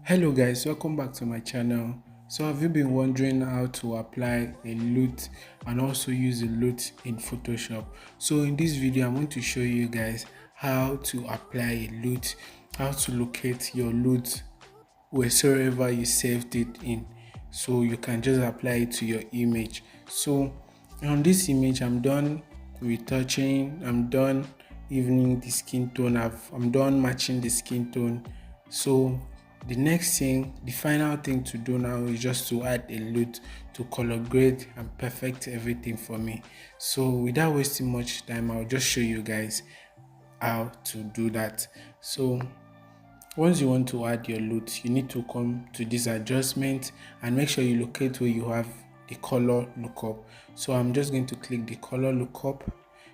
Hello guys, welcome back to my channel. So have you been wondering how to apply a LUT and also use a LUT in Photoshop? So in this video I'm going to show you guys how to apply a LUT, how to locate your LUT wheresoever you saved it in, so you can just apply it to your image. So on this image I'm done retouching, I'm done evening the skin tone, I'm done matching the skin tone. So the next thing, the final thing to do now is just to add a LUT to color grade and perfect everything for me. So without wasting much time, I'll just show you guys how to do that. So once you want to add your LUT, you need to come to this adjustment and make sure you locate where you have the color lookup. So I'm just going to click the color lookup.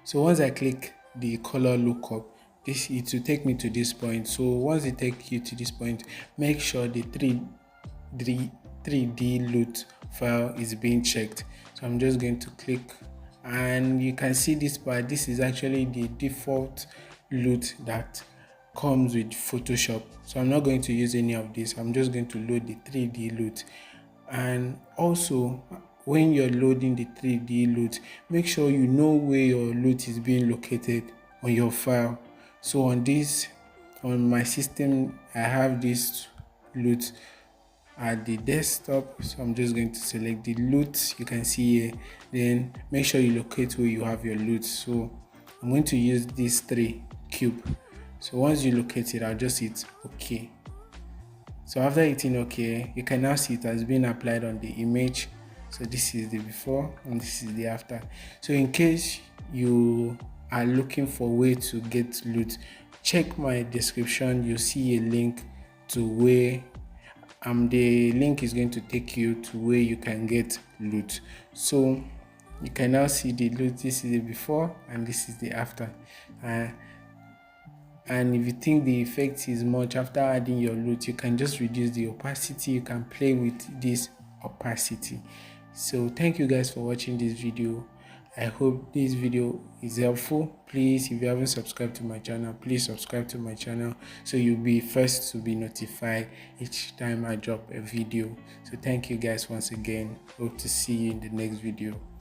So once I click the color lookup, it will take me to this point. So once it takes you to this point, make sure the 3D LUT file is being checked. So I'm just going to click, and you can see this part. This is actually the default LUT that comes with Photoshop. So I'm not going to use any of this. I'm just going to load the 3D LUT. And also, when you're loading the 3D LUT, make sure you know where your LUT is being located on your file. So on my system, I have this LUT at the desktop. So I'm just going to select the LUT you can see here. Then make sure you locate where you have your LUT. So I'm going to use this 3 cube. So once you locate it, I'll just hit OK. So after hitting OK, you can now see it has been applied on the image. So this is the before and this is the after. So in case you are looking for a way to get LUT, check my description. You'll see a link to where the link is going to take you to where you can get LUT. So you can now see the LUT. This is the before and this is the after. And if you think the effect is much after adding your LUT, you can just reduce the opacity. You can play with this opacity. So thank you guys for watching this video. I hope this video is helpful. Please, if you haven't subscribed to my channel, please subscribe to my channel so you'll be first to be notified each time I drop a video. So thank you guys once again. Hope to see you in the next video.